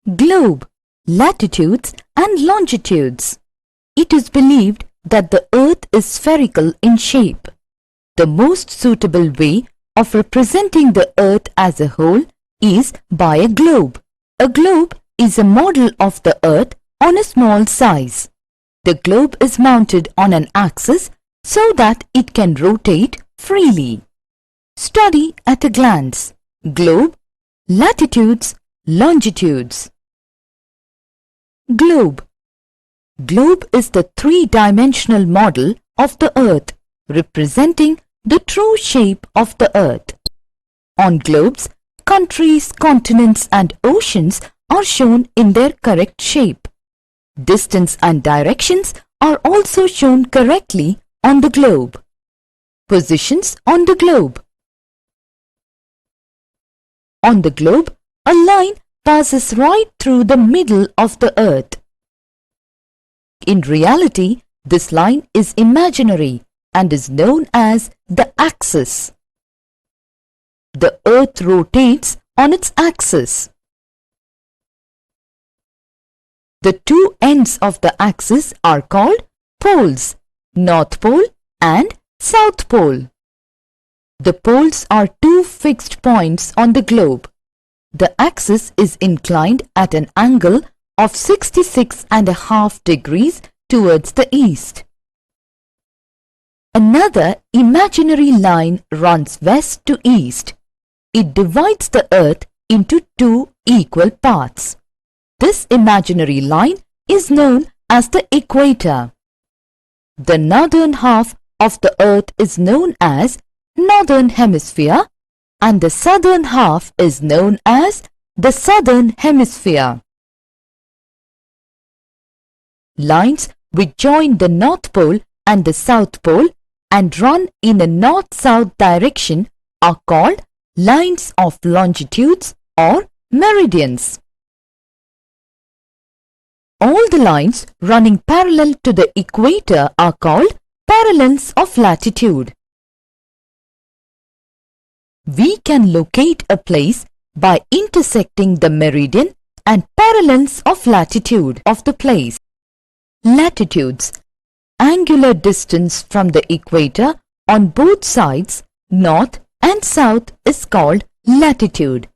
Globe, latitudes and longitudes. It is believed that the Earth is spherical in shape. The most suitable way of representing the Earth as a whole is by a globe. A globe is a model of the Earth on a small size. The globe is mounted on an axis so that it can rotate freely. Study at a glance. Globe, latitudes, longitudes. Globe. Globe is the three-dimensional model of the Earth, representing the true shape of the Earth. On globes, countries, continents and oceans are shown in their correct shape. Distance and directions are also shown correctly on the globe. Positions on the globe. On the globe, a line passes right through the middle of the Earth. In reality, this line is imaginary and is known as the axis. The Earth rotates on its axis. The two ends of the axis are called poles, North Pole and South Pole. The poles are two fixed points on the globe. The axis is inclined at an angle of 66.5 degrees towards the east. Another imaginary line runs west to east. It divides the Earth into two equal parts. This imaginary line is known as the equator. The northern half of the Earth is known as Northern Hemisphere and the southern half is known as the Southern Hemisphere. Lines which join the North Pole and the South Pole and run in a north-south direction are called lines of longitudes or meridians. All the lines running parallel to the equator are called parallels of latitude. We can locate a place by intersecting the meridian and parallels of latitude of the place. Latitudes. Angular distance from the equator on both sides, north and south, is called latitude.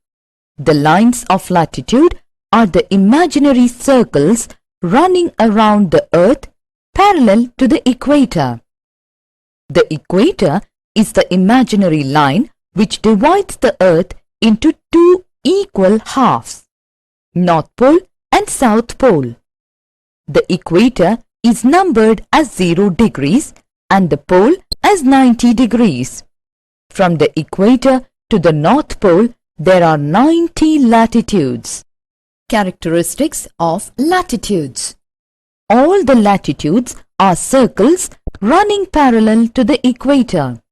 The lines of latitude are the imaginary circles running around the Earth parallel to the equator. The equator is the imaginary line which divides the Earth into two equal halves, North Pole and South Pole. The equator is numbered as 0 degrees and the pole as 90 degrees. From the equator to the North Pole, there are 90 latitudes. Characteristics of latitudes. All the latitudes are circles running parallel to the equator.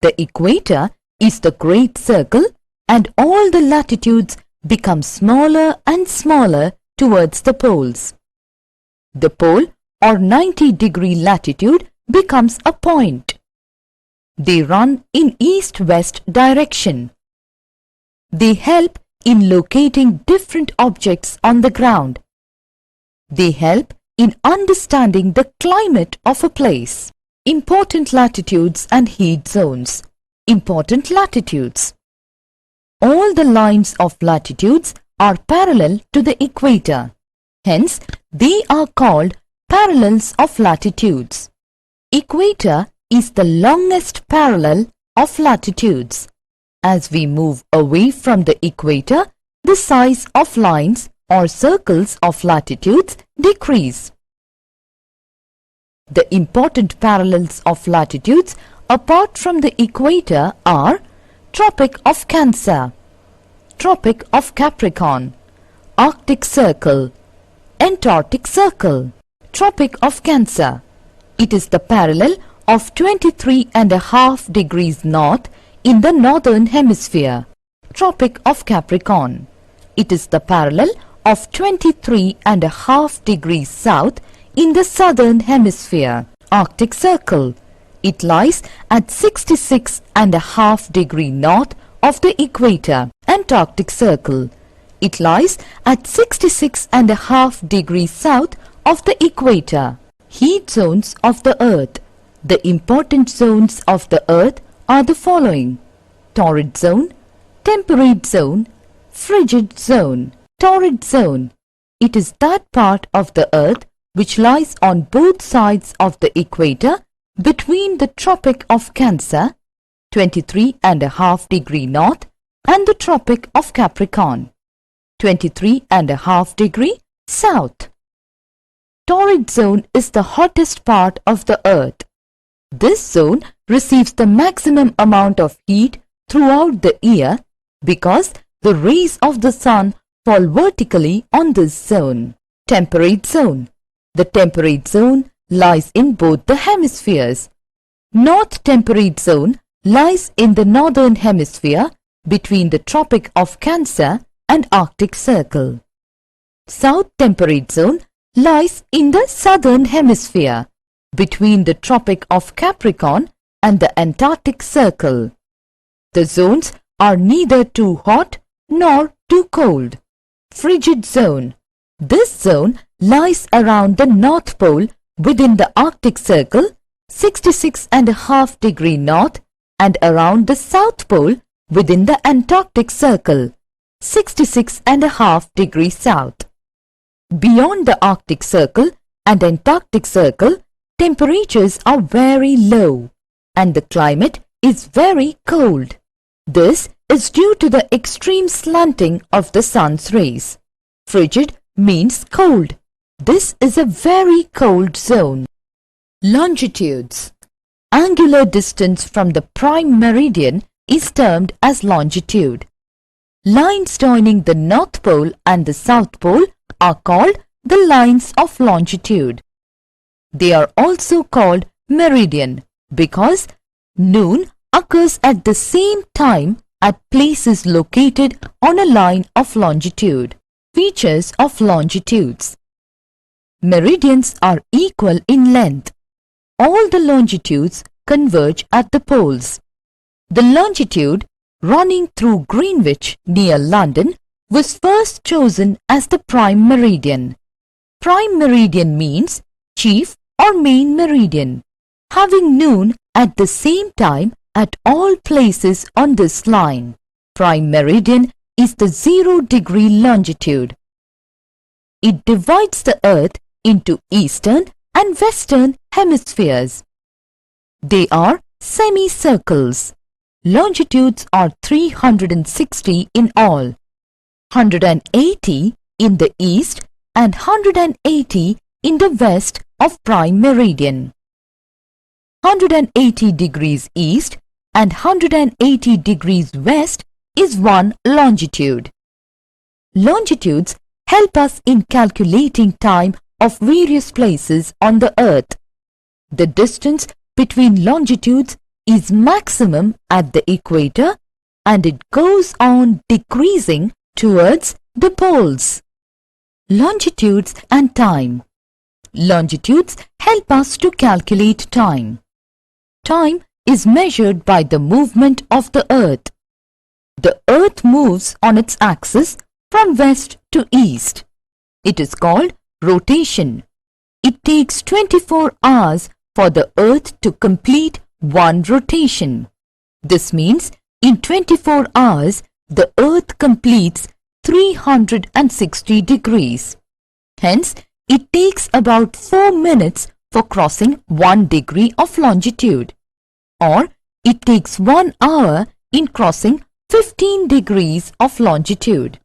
The equator is the great circle and all the latitudes become smaller and smaller towards the poles. The pole or 90-degree latitude becomes a point. They run in east-west direction. They help in locating different objects on the ground. They help in understanding the climate of a place. Important latitudes and heat zones. Important latitudes. All the lines of latitudes are parallel to the equator. Hence, they are called parallels of latitudes. Equator is the longest parallel of latitudes. As we move away from the equator, the size of lines or circles of latitudes decrease. The important parallels of latitudes apart from the equator are Tropic of Cancer, Tropic of Capricorn, Arctic Circle, Antarctic Circle. Tropic of Cancer. It is the parallel of 23.5 degrees north in the Northern Hemisphere. Tropic of Capricorn. It is the parallel of 23.5 degrees south in the Southern Hemisphere. Arctic Circle. It lies at 66.5 degrees north of the equator. Antarctic Circle. It lies at 66.5 degrees south of the equator. Heat zones of the Earth. The important zones of the Earth are the following: torrid zone, temperate zone, frigid zone. Torrid zone. It is that part of the Earth which lies on both sides of the equator between the Tropic of Cancer, 23.5 degree north, and the Tropic of Capricorn, 23.5 degree south. Torrid zone is the hottest part of the Earth. This zone receives the maximum amount of heat throughout the year because the rays of the sun fall vertically on this zone. Temperate zone. The temperate zone lies in both the hemispheres. North temperate zone lies in the northern hemisphere between the Tropic of Cancer and Arctic Circle. South temperate zone lies in the southern hemisphere between the Tropic of Capricorn and the Antarctic Circle. The zones are neither too hot nor too cold. Frigid zone. This zone lies around the North Pole within the Arctic Circle, 66.5 degree north, and around the South Pole within the Antarctic Circle, 66.5 degrees south. Beyond the Arctic Circle and Antarctic Circle, temperatures are very low and the climate is very cold. This is due to the extreme slanting of the sun's rays. Frigid means cold. This is a very cold zone. Longitudes. Angular distance from the prime meridian is termed as longitude. Lines joining the North Pole and the South Pole are called the lines of longitude. They are also called meridian because noon occurs at the same time at places located on a line of longitude. Features of longitudes. Meridians are equal in length. All the longitudes converge at the poles. The longitude running through Greenwich near London was first chosen as the prime meridian. Prime meridian means chief or main meridian, having noon at the same time at all places on this line. Prime meridian is the 0 degree longitude. It divides the Earth into eastern and western hemispheres. They are semicircles. Longitudes are 360 in all, 180 in the east and 180 in the west of prime meridian. 180 degrees east and 180 degrees west is one longitude. Longitudes help us in calculating time of various places on the Earth. The distance between longitudes is maximum at the equator and it goes on decreasing towards the poles. Longitudes and time. Longitudes help us to calculate time. Time is measured by the movement of the Earth. The Earth moves on its axis from west to east. It is called rotation. It takes 24 hours for the Earth to complete one rotation. This means in 24 hours the Earth completes 360 degrees. Hence, it takes about 4 minutes for crossing 1 degree of longitude, or it takes 1 hour in crossing 15 degrees of longitude.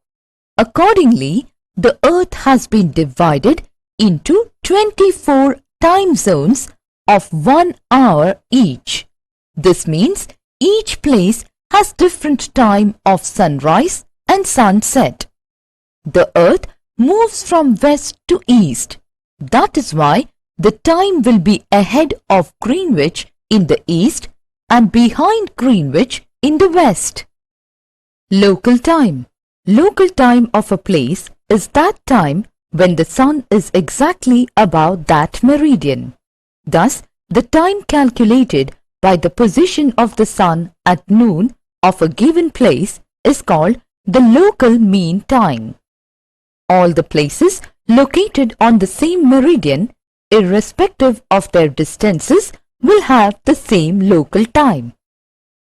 Accordingly, the Earth has been divided into 24 time zones of 1 hour each. This means each place has different time of sunrise and sunset. The Earth moves from west to east. That is why the time will be ahead of Greenwich in the east and behind Greenwich in the west. Local time. Local time of a place is that time when the sun is exactly above that meridian. Thus, the time calculated by the position of the sun at noon of a given place is called the local mean time. All the places located on the same meridian, irrespective of their distances, will have the same local time.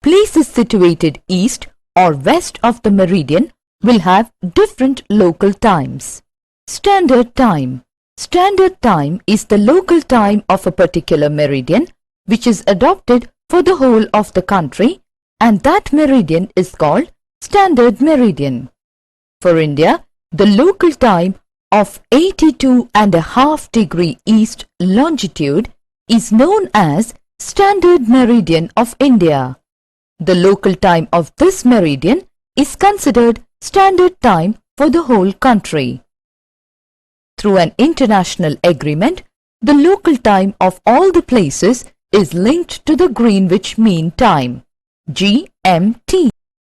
Places situated east or west of the meridian will have different local times. Standard time. Standard time is the local time of a particular meridian which is adopted for the whole of the country, and that meridian is called standard meridian. For India, the local time of 82.5 degree east longitude is known as standard meridian of India. The local time of this meridian is considered standard time for the whole country. Through an international agreement, the local time of all the places is linked to the Greenwich Mean Time, GMT,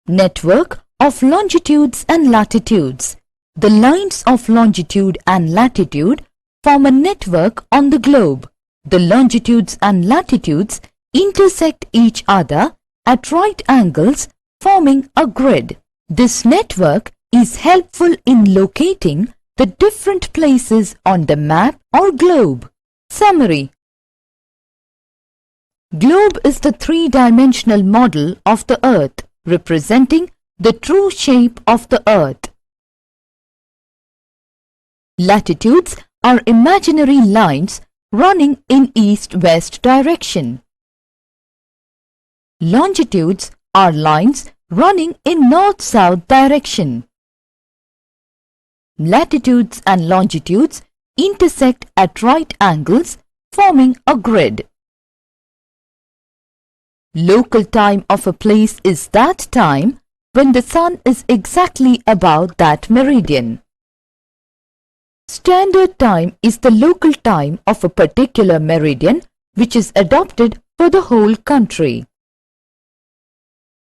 network of longitudes and latitudes. The lines of longitude and latitude form a network on the globe. The longitudes and latitudes intersect each other at right angles, forming a grid. This network is helpful in locating the different places on the map or globe. Summary. Globe is the three-dimensional model of the Earth, representing the true shape of the Earth. Latitudes are imaginary lines running in east-west direction. Longitudes are lines running in north-south direction. Latitudes and longitudes intersect at right angles, forming a grid. Local time of a place is that time when the sun is exactly above that meridian. Standard time is the local time of a particular meridian which is adopted for the whole country.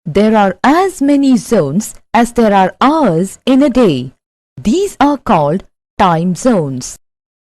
There are as many zones as there are hours in a day. These are called time zones.